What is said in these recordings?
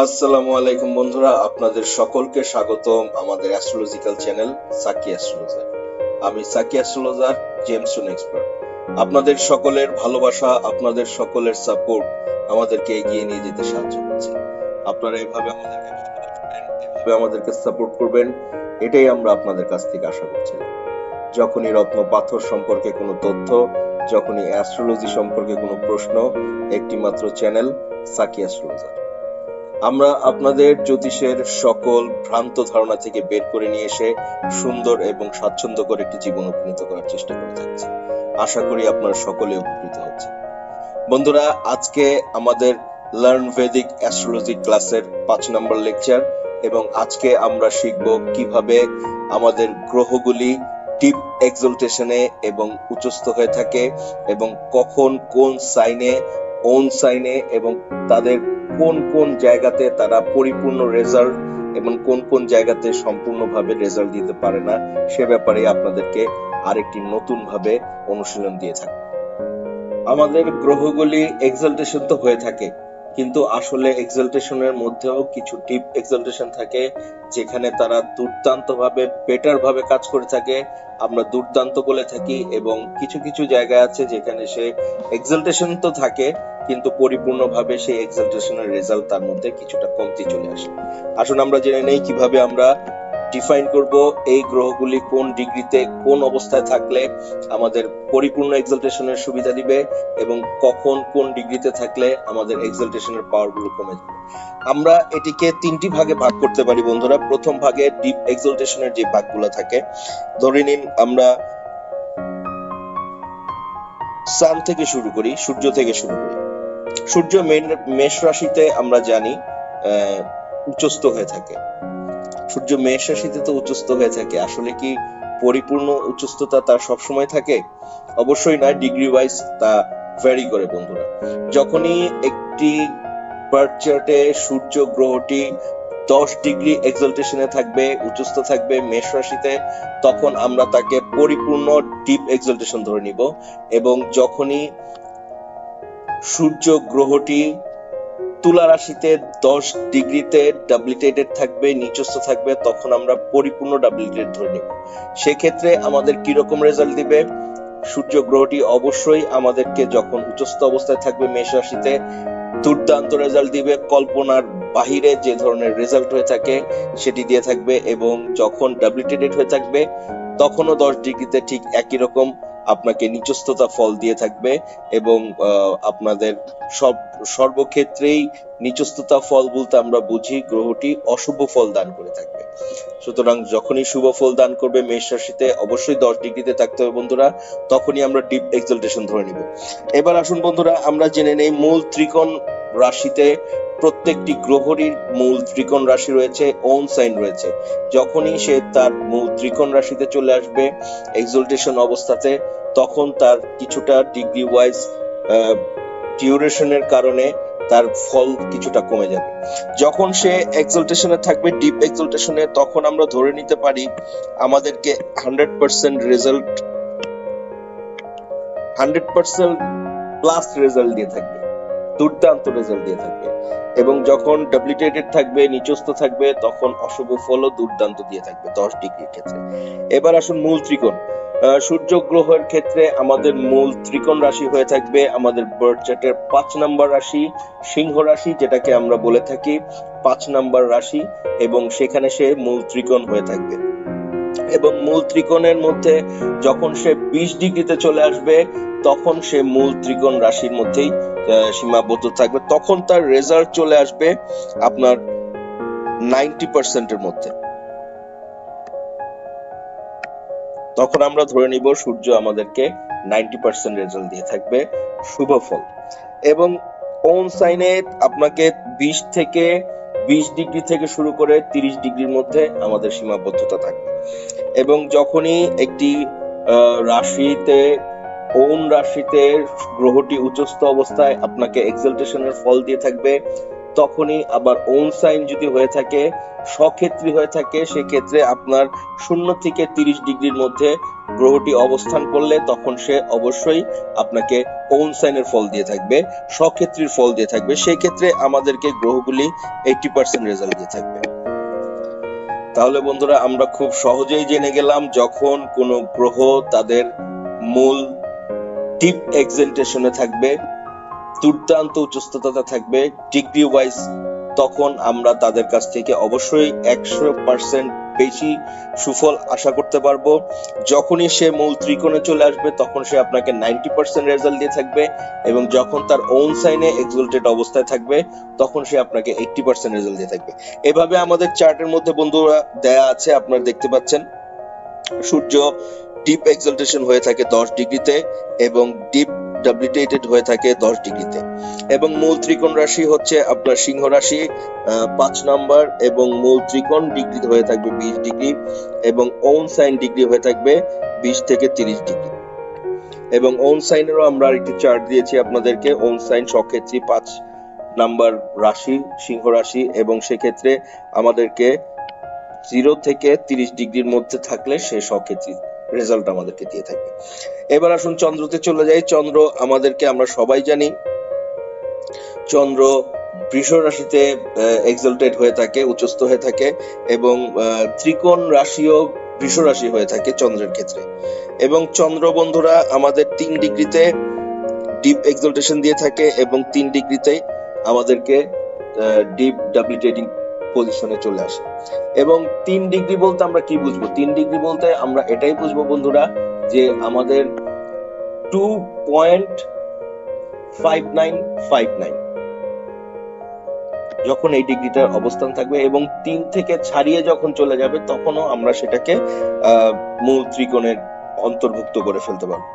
আসসালামু আলাইকুম বন্ধুরা, আপনাদের সকলকে স্বাগতম আমাদের অ্যাস্ট্রোলজিক্যাল চ্যানেল সাকি অ্যাস্ট্রোলজার। আমি সাকি অ্যাস্ট্রোলজার জেমসন এক্সপার্ট। আপনাদের সকলের ভালোবাসা, আপনাদের সকলের সাপোর্ট আমাদেরকে এগিয়ে নিয়ে যেতে সাহায্য করছে। আপনারা এভাবে আমাদেরকে ভালোবাসবেন, এভাবে আমাদেরকে সাপোর্ট করবেন, এটাই আমরা আপনাদের কাছ থেকে আশা করছিলাম। যখনই রত্ন পাথর সম্পর্কে কোনো তথ্য, যখনই অ্যাস্ট্রোলজি সম্পর্কে কোনো প্রশ্ন, একটি মাত্র চ্যানেল সাকি অ্যাস্ট্রোলজার। আমরা আপনাদের জ্যোতিষের সকল ভ্রান্ত ধারণা থেকে বের করে নিয়ে এসে সুন্দর এবং স্বাচ্ছন্দ্যকর একটি জীবন উপনীত করার চেষ্টা করে থাকছি। আশা করি আপনারা সকলে উপকৃত হচ্ছে। বন্ধুরা, আজকে আমাদের লার্ন ভেদিক অ্যাস্ট্রোলজি ক্লাসের 5 নম্বর লেকচার, এবং আজকে আমরা শিখব কিভাবে আমাদের গ্রহগুলি ডিপ এক্সলটেশনে এবং উচ্চস্থ হয়ে থাকে, এবং কখন কোন সাইনে, ওন সাইনে, এবং তাদের কোন কোন জায়গাতে তারা পরিপূর্ণ রেজাল্ট এবং কোন কোন জায়গাতে সম্পূর্ণভাবে রেজাল্ট দিতে পারে না, সে ব্যাপারে আপনাদেরকে আরেকটি নতুন ভাবে অনুশীলন দিয়ে থাকে। আমাদের গ্রহগুলি এক্সালটেশন তো হয়ে থাকে, কিন্তু আসলে এক্সালটেশনের মধ্যেও কিছু ডিপ এক্সালটেশন থাকে যেখানে তারা দুর্দান্ত ভাবে বেটার ভাবে কাজ করে থাকে, আমরা দুর্দান্ত বলে থাকি। এবং কিছু কিছু জায়গা আছে যেখানে সে এক্সালটেশন তো থাকে কিন্তু পরিপূর্ণভাবে সেই এক্সালটেশনের রেজাল্ট তার মধ্যে কিছুটা কমতি চলে আসে। আসুন আমরা জেনে নেই কিভাবে আমরা ডিফাইন করব এই গ্রহগুলি কোন ডিগ্রিতে কোন অবস্থায় থাকলে আমাদের পরিপূর্ণ এক্সালটেশনের সুবিধা দিবে, এবং কখন কোন ডিগ্রিতে থাকলে আমাদের এক্সালটেশনের পাওয়ারগুলো কমে যাবে। আমরা এটিকে 3টি ভাগে ভাগ করতে পারি বন্ধুরা। প্রথম ভাগে ডিপ এক্সালটেশনের যে ভাগগুলো থাকে, ধরে নিন আমরা সান থেকে শুরু করি, সূর্য থেকে শুরু করি। সূর্য মেষ রাশিতে আমরা জানি উচ্চস্থ হয়ে থাকে। সূর্য মেষ রাশিতে তো উচ্চস্থ হয়ে থাকে, আসলে কি পরিপূর্ণ উচ্চস্থতা তার সবসময় থাকে? অবশ্যই নয়, ডিগ্রি ওয়াইজ তা ভ্যারি করে বন্ধুরা। যখনই একটি বার্থ চার্টে সূর্য গ্রহটি 10 ডিগ্রি এক্সালটেশনে থাকবে, উচ্চস্থ থাকবে মেষ রাশিতে, তখন আমরা তাকে পরিপূর্ণ ডিপ এক্সালটেশন ধরে নিব। এবং যখনই সূর্য গ্রহটি তুলা রাশিতে 10 ডিগ্রিতে ডাবলিটেটেড থাকবে, নিচস্থ থাকবে, তখন আমরা পরিপূর্ণ ডাবলিটেড ধরে নিব। সেক্ষেত্রে আমাদের কিরকম রেজাল্ট দিবে? সূর্য গ্রহটি অবশ্যই আমাদেরকে যখন উচ্চস্থ অবস্থায় থাকবে মেষ রাশিতে দুর্দান্ত রেজাল্ট দিবে, কল্পনার বাহিরে যে ধরনের রেজাল্ট হয়ে থাকে সেটি দিয়ে থাকবে। এবং যখন ডাবলিটেটেড হয়ে থাকবে তখনও 10 ডিগ্রিতে ঠিক একই রকম আপনাকে নিচস্থতা ফল দিয়ে থাকবে। এবং আপনাদের সর্বক্ষেত্রেই নিচস্থতা ফল বলতে আমরা বুঝি গ্রহটি অশুভ ফল দান করে থাকবে। সুতরাং যখনই শুভ ফল দান করবে মেষ রাশিতে অবশ্যই 10 ডিগ্রিতে থাকতে হবে বন্ধুরা, তখনই আমরা ডিপ এক্সালটেশন ধরে নিব। এবার আসুন বন্ধুরা, আমরা জেনে নেই মূল ত্রিকোণ রাশিতে প্রত্যেকটি গ্রহেরই মূল ত্রিকোণ রাশি রয়েছে, ওন সাইন রয়েছে। যখনই সে তার মূল ত্রিকোণ রাশিতে চলে আসবে এক্সালটেশন অবস্থাতে, তখন তার কিছুটা ডিগ্রি ওয়াইজ ডিউরেশনের কারণে তার ফল কিছুটা কমে যাবে। যখন সে এক্সালটেশনে থাকবে ডিপ এক্সালটেশনে, তখন আমরা ধরে নিতে পারি আমাদেরকে 100% রেজাল্ট, 100% প্লাস রেজাল্ট দিয়ে থাকবে, দুর্দান্ত রেজাল্ট দিয়ে থাকবে। এবং যখন ডাবলিটেটেড থাকবে, নিচস্থ থাকবে, তখন অশুভ ফলও দুর্দান্ত দিয়ে থাকবে 10 ডিগ্রির ক্ষেত্রে। এবার আসুন মূল ত্রিকোণ। সূর্য গ্রহের ক্ষেত্রে আমাদের মূল ত্রিকোণ রাশি হয়ে থাকবে আমাদের বার্থ চার্টের 5 নম্বর রাশি সিংহ রাশি, যেটাকে আমরা বলে থাকি 5 নম্বর রাশি, এবং সেখানে সে মূল ত্রিকোণ হয়ে থাকবে। এবং মূল ত্রিকোণের মধ্যে যখন সে 20 ডিগ্রিতে চলে আসবে, তখন সে মূল ত্রিকোণ রাশির মধ্যেই সীমাবদ্ধ থাকবে। তখন তার রেজাল্ট চলে আসবে আপনার 90% এর মধ্যে। তখন আমরা ধরে নিব সূর্য আমাদেরকে 90% রেজাল্ট দিয়ে থাকবে, শুভ ফল। এবং ওন সাইনে আপনাকে 20 ডিগ্রি থেকে শুরু করে 30 ডিগ্রির মধ্যে আমাদের সীমাবদ্ধতা থাকবে। এবং যখনই একটি রাশিতে, ওন রাশিতে গ্রহটি উচ্চস্থ অবস্থায় আপনাকে এক্সালটেশনের ফল দিয়ে থাকবে, তখনই আবার ওন সাইন যদি হয়ে থাকে, স্বক্ষেত্রী হয়ে থাকে, সেক্ষেত্রে আপনার 0 থেকে 30 ডিগ্রির মধ্যে গ্রহটি অবস্থান করলে তখন সে অবশ্যই আপনাকে ওন সাইনের ফল দিয়ে থাকবে, স্বক্ষেত্রীর ফল দিয়ে থাকবে। সেই ক্ষেত্রে আমাদেরকে গ্রহগুলি 80% রেজাল্ট দিয়ে থাকবে। তাহলে বন্ধুরা, আমরা খুব সহজেই জেনে গেলাম যখন কোনো গ্রহ তাদের মূল ডিপ এক্সেন্টেশনে থাকবে, দুর্দান্ত উচ্চস্ততা থাকবে ডিগ্রি ওয়াইজ, তখন আমরা তাদের কাছ থেকে অবশ্যই 100% বেশি সুফল আশা করতে পারবো। যখনই সে মূল ত্রিকোণে চলে আসবে তখন সে আপনাকে 90% রেজাল্ট দিয়ে থাকবে, এবং যখন তার ওন সাইনে এক্সলটেড অবস্থায় থাকবে তখন সে আপনাকে 80% রেজাল্ট দিয়ে থাকবে। এভাবে আমাদের চার্টের মধ্যে বন্ধুরা দেয়া আছে, আপনারা দেখতে পাচ্ছেন। সূর্য ডিপ এক্সলটেশন হয়ে থাকে 10 ডিগ্রিতে এবং ডিপ ডাবলিটেটেড হয়ে থাকে 10 ডিগ্রিতে, এবং মূল ত্রিকোণ রাশি হচ্ছে আপনার সিংহ রাশি 5 নাম্বার, এবং মূল ত্রিকোণ ডিগ্রি হয়ে থাকবে 20 ডিগ্রি, এবং ওন সাইন ডিগ্রি হয়ে থাকবে 20 থেকে 30 ডিগ্রি। এবং ওন সাইনেরও আমরা আরেকটি চার্ট দিয়েছি আপনাদেরকে। ওন সাইন স্বক্ষেত্রী 5 নাম্বার রাশি সিংহ রাশি, এবং সেক্ষেত্রে আমাদেরকে 0 থেকে 30 ডিগ্রির মধ্যে থাকলে সে স্বক্ষেত্রী রেজাল্ট আমাদেরকে দিয়ে থাকবে। এবার আসুন চন্দ্রতে চলে যাই। চন্দ্র আমাদেরকে, আমরা সবাই জানি, চন্দ্র বৃষ রাশিতে এক্সলটেড হয়ে থাকে, উচ্চস্থ হয়ে থাকে, এবং ত্রিকোণ রাশিও বৃষ রাশি হয়ে থাকে চন্দ্রের ক্ষেত্রে। এবং চন্দ্র বন্ধুরা আমাদের 3 ডিগ্রিতে ডিপ এক্সলটেশন দিয়ে থাকে, এবং 3 ডিগ্রিতে আমাদেরকে ডিপ ডাবলিটেটিং পজিশনে চলে আসে। এবং 3 ডিগ্রি বলতে আমরা কি বুঝবো? 3 ডিগ্রি বলতে আমরা এটাই বুঝবো বন্ধুরা, যে আমাদের 2.5959 যখন এই ডিগ্রিটার অবস্থান থাকবে, এবং 3 থেকে ছাড়িয়ে যখন চলে যাবে তখনও আমরা সেটাকে মূল ত্রিকোণের অন্তর্ভুক্ত করে ফেলতে পারবো।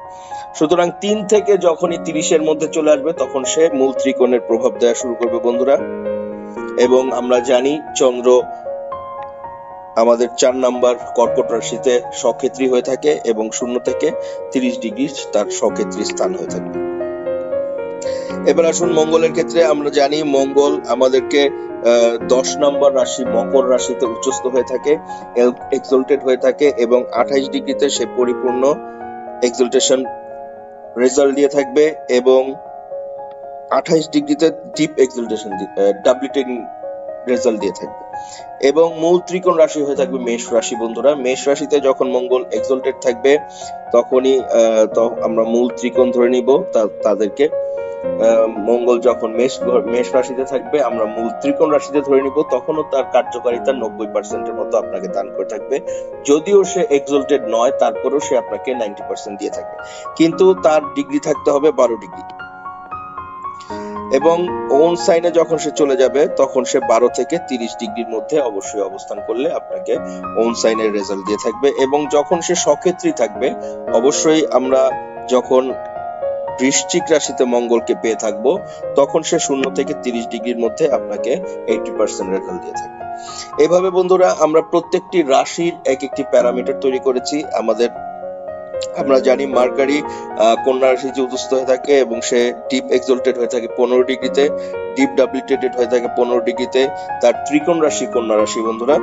সুতরাং 3 থেকে যখনই 30-এর মধ্যে চলে আসবে তখন সে মূল ত্রিকোণের প্রভাব দেওয়া শুরু করবে বন্ধুরা। এবং আমরা জানি চন্দ্র আমাদের 4 নাম্বার কর্কট রাশিতে স্বক্ষেত্রী হয়ে থাকে, এবং 0 থেকে 30 ডিগ্রি তার স্বক্ষেত্রী স্থান হয়ে থাকে। এবার আসুন মঙ্গলের ক্ষেত্রে। আমরা জানি মঙ্গল আমাদেরকে 10 নাম্বার রাশি মকর রাশিতে উচ্চস্থ হয়ে থাকে, এক্সলটেড হয়ে থাকে, এবং 28 ডিগ্রিতে সে পরিপূর্ণ এক্সলটেশন রেজাল্ট দিয়ে থাকবে, এবং 28 ডিগ্রিতে ডিপ এক্সলটেশন ডাবলিটেটিং রেজাল্ট দিয়ে থাকবে। এবং মূল ত্রিকোণ রাশি হয়ে থাকবে মেষ রাশি বন্ধুরা। মেষ রাশিতে যখন মঙ্গল এক্সলটেড থাকবে তখনই আমরা মূল ত্রিকোণ ধরে নিব তাদেরকে। মঙ্গল যখন মেষ রাশিতে থাকবে আমরা মূল ত্রিকোণ রাশিতে ধরে নিব, তখনও তার কার্যকারিতা 90%-এর মতো আপনাকে দান করে থাকবে। যদিও সে এক্সলটেড নয়, তারপরেও সে আপনাকে 90% দিয়ে থাকবে, কিন্তু তার ডিগ্রি থাকতে হবে 12 ডিগ্রি। এবং ওন সাইনে যখন সে চলে যাবে তখন সে 12 থেকে 30 ডিগ্রির মধ্যে অবশ্যই অবস্থান করলে আপনাকে ওন সাইনের রেজাল্ট দিয়ে থাকবে। এবং যখন সে স্বক্ষেত্রী থাকবে, অবশ্যই আমরা যখন বৃশ্চিক রাশিতে মঙ্গলকে পেয়ে থাকবো তখন সে 0 থেকে 30 ডিগ্রির মধ্যে আপনাকে 80% রেজাল্ট দিয়ে থাকবে। এভাবে বন্ধুরা আমরা প্রত্যেকটি রাশির এক একটি প্যারামিটার তৈরি করেছি। আমরা জানি মার্কারি কন্যা রাশিতে উচ্চস্থ হয়ে থাকে, এবং সে ডিপ এক্সলটেড হয়ে থাকে 15 ডিগ্রিতে, ডিপ ডাবলিটেটেড হয়ে থাকে 15 ডিগ্রিতে। তার ত্রিকোণ রাশি কন্যা রাশি বন্ধুরা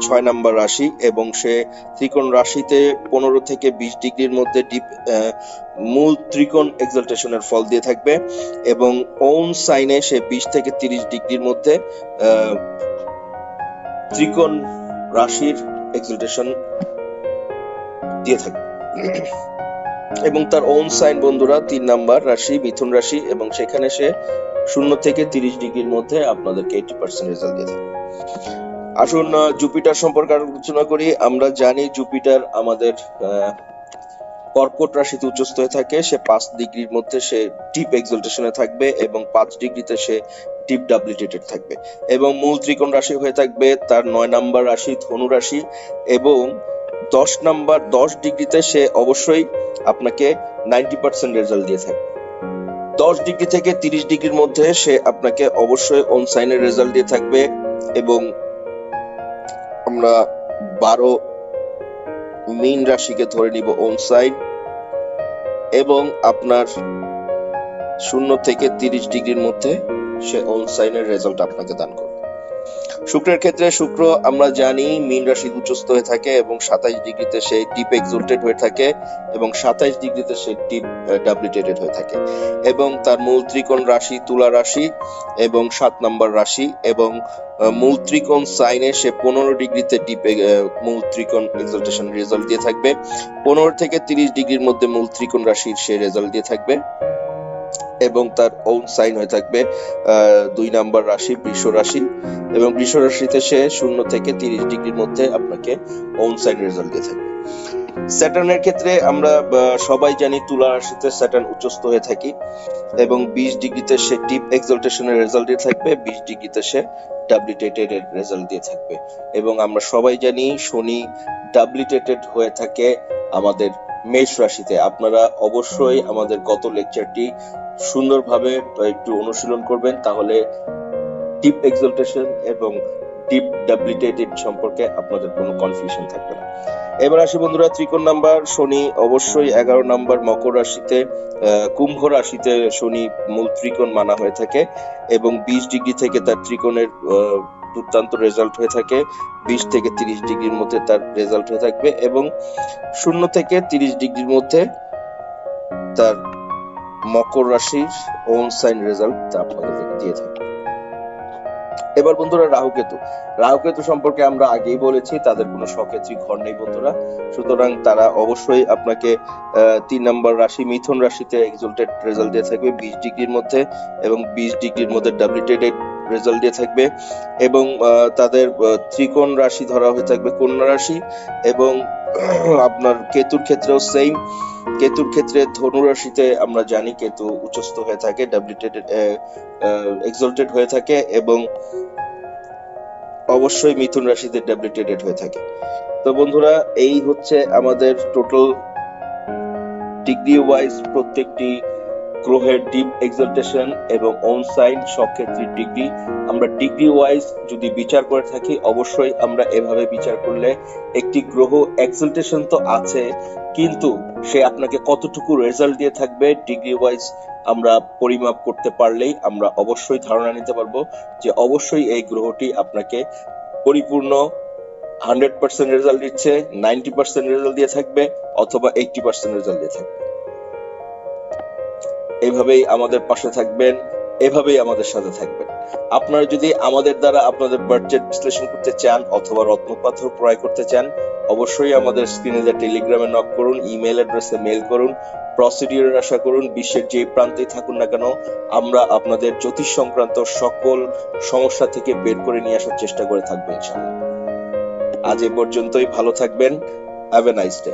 6 নাম্বার রাশি, এবং সে ত্রিকোণ রাশিতে 15 থেকে 20 ডিগ্রির মধ্যে ডিপ মূল ত্রিকোণ এক্সলটেশনের ফল দিয়ে থাকবে, এবং ওন সাইনে সে 20 থেকে 30 ডিগ্রির মধ্যে ত্রিকোণ রাশির এক্সলটেশন দিয়ে থাকবে। এবং তার ওন সাইন বন্ধুরা 3 নাম্বার রাশি মিথুন রাশি, এবং সেখানে সে 0 থেকে 30 ডিগ্রির মধ্যে আপনাদেরকে 80% রেজাল্ট দিয়ে থাকে। আসুন জুপিটার সম্পর্কে আলোচনা করি। আমরা জানি জুপিটার আমাদের কর্কট রাশিতে উচ্চস্থ হয়ে থাকে, সে 5 ডিগ্রির মধ্যে সে ডিপ এক্সলটেশনে থাকবে, এবং 5 ডিগ্রিতে সে ডিপ ডাবলিটেটেড থাকবে, এবং মূল ত্রিকোণ রাশি হয়ে থাকবে তার 9 নাম্বার রাশি ধনু রাশি, এবং 10 ডিগ্রিতে সে অবশ্যই আপনাকে 90% রেজাল্ট দিয়ে থাকবে। 10 ডিগ্রি থেকে 30 ডিগ্রির মধ্যে সে আপনাকে অবশ্যই ওন সাইনের রেজাল্ট দিয়ে থাকবে, এবং আমরা 12 মীন রাশিকে ধরে নিব ওন সাইন, এবং আপনার 0 থেকে 30 ডিগ্রির মধ্যে সে ওন সাইনের রেজাল্ট আপনাকে দান করবে। শুক্রের ক্ষেত্রে শুক্র আমরা জানি মীন রাশি উচ্চস্থ হয়ে থাকে এবং 27 ডিগ্রিতে সে ডিপ এক্সল্টেড হয়ে থাকে এবং 27 ডিগ্রিতে সে ডিপ ডাবলিটেটেড হয়ে থাকে এবং তার মূল ত্রিকোণ রাশি তুলা রাশি এবং 7 নম্বর রাশি এবং মূল ত্রিকোণ সাইনে সে 15 ডিগ্রিতে ডিপ মূল ত্রিকোণ এক্সল্টেশন রেজাল্ট দিয়ে থাকবে। 15 থেকে 30 ডিগ্রির মধ্যে মূল ত্রিকোণ রাশির সে রেজাল্ট দিয়ে থাকবে এবং তার ওন সাইন হয়ে থাকবে 2 নাম্বার রাশি বৃষ রাশি এবং বৃষ রাশিতে সে 0 থেকে 30 ডিগ্রির মধ্যে আপনাকে ওন সাইন রেজাল্ট দিয়ে থাকবে। স্যাটার্নের ক্ষেত্রে আমরা সবাই জানি তুলা রাশিতে স্যাটার্ন উচ্চস্থ হয়ে থাকি এবং 20 ডিগ্রিতে সে ডিপ এক্সল্টেশনের রেজাল্ট দিয়ে থাকবে, 20 ডিগ্রিতে সে ডাবলিটেটেড এর রেজাল্ট দিয়ে থাকবে এবং আমরা সবাই জানি শনি ডাবলিটেটেড হয়ে থাকে আমাদের মেষ রাশিতে। আপনারা অবশ্যই আমাদের গত লেকচারটি সুন্দরভাবে একটু অনুশীলন করবেন, তাহলে ডিপ এক্সল্টেশন এবং ডিপ ডাবলিটেটেড সম্পর্কে আপনাদের কোনো কনফিউশন থাকবে না। এবার আসি বন্ধুরা ত্রিকোণ নাম্বার। শনি অবশ্যই 11 নাম্বার মকর রাশিতে, কুম্ভ রাশিতে শনি মূল ত্রিকোণ মানা হয়ে থাকে এবং 20 ডিগ্রি থেকে তার ত্রিকোণের দুর্দান্ত রেজাল্ট হয়ে থাকে। 20 থেকে 30 ডিগ্রির মধ্যে তার রেজাল্ট হয়ে থাকবে এবং 0 থেকে 30 ডিগ্রির মধ্যে তার মকর রাশির ওন সাইন রেজাল্ট আপনাদের দিয়ে থাকবে। এবার বন্ধুরা রাহুকেতু সম্পর্কে আমরা আগেই বলেছি, তাদের কোনো সক্ষেত্রী ঘর নেই বন্ধুরা, সুতরাং তারা অবশ্যই আপনাকে 3 নম্বর রাশি মিথুন রাশিতে এক্সল্টেড রেজাল্ট দিয়ে থাকবে 20 ডিগ্রির মধ্যে এবং 20 ডিগ্রির মধ্যে ডাবলিটেটেড রেজাল্ট দিয়ে থাকবে এবং তাদের ত্রিকোণ রাশি ধরা হয়ে থাকবে কন্যা রাশি এবং আপনার কেতুর ক্ষেত্রেও সেম। কেতুর ক্ষেত্রে ধনু রাশিতে আমরা জানি কেতু উচ্চস্থ হয়ে থাকে, ডাবলিটেটেড এক্সল্টেড হয়ে থাকে এবং অবশ্যই মিথুন রাশিতে ডাবলিটেটেড হয়ে থাকে। তো বন্ধুরা এই হচ্ছে আমাদের টোটাল ডিগ্রি ওয়াইজ প্রত্যেকটি গ্রহের ডিপ এক্সল্টেশন এবং ওন সাইন সক্ষেত্রীর ডিগ্রি। আমরা ডিগ্রি ওয়াইজ যদি বিচার করে থাকি অবশ্যই আমরা এভাবে বিচার করলে একটি গ্রহ এক্সল্টেশন তো আছে, কিন্তু সে আপনাকে কতটুকু রেজাল্ট দিয়ে থাকবে ডিগ্রি ওয়াইজ আমরা পরিমাপ করতে পারলেই আমরা অবশ্যই ধারণা নিতে পারবো যে অবশ্যই এই গ্রহটি আপনাকে পরিপূর্ণ 100% রেজাল্ট দিচ্ছে, 90% রেজাল্ট দিয়ে থাকবে অথবা 80% রেজাল্ট দিয়ে থাকবে। এভাবেই আমাদের পাশে থাকবেন, এভাবেই আমাদের সাথে থাকবেন। আপনারা যদি আমাদের দ্বারা আপনাদের বাজেট বিশ্লেষণ করতে চান অথবা রত্নপাথর ক্রয় করতে চান অবশ্যই আমাদের স্ক্রিনে যে টেলিগ্রামে নক করুন, ইমেল অ্যাড্রেসে মেল করুন, প্রসিডিউরের আশা করুন। বিশ্বের যে প্রান্তেই থাকুন না কেন আমরা আপনাদের জ্যোতিষ সংক্রান্ত সকল সমস্যা থেকে বের করে নিয়ে আসার চেষ্টা করে থাকবো ইনশাআল্লাহ। আজ এ পর্যন্তই, ভালো থাকবেন। Have a nice day.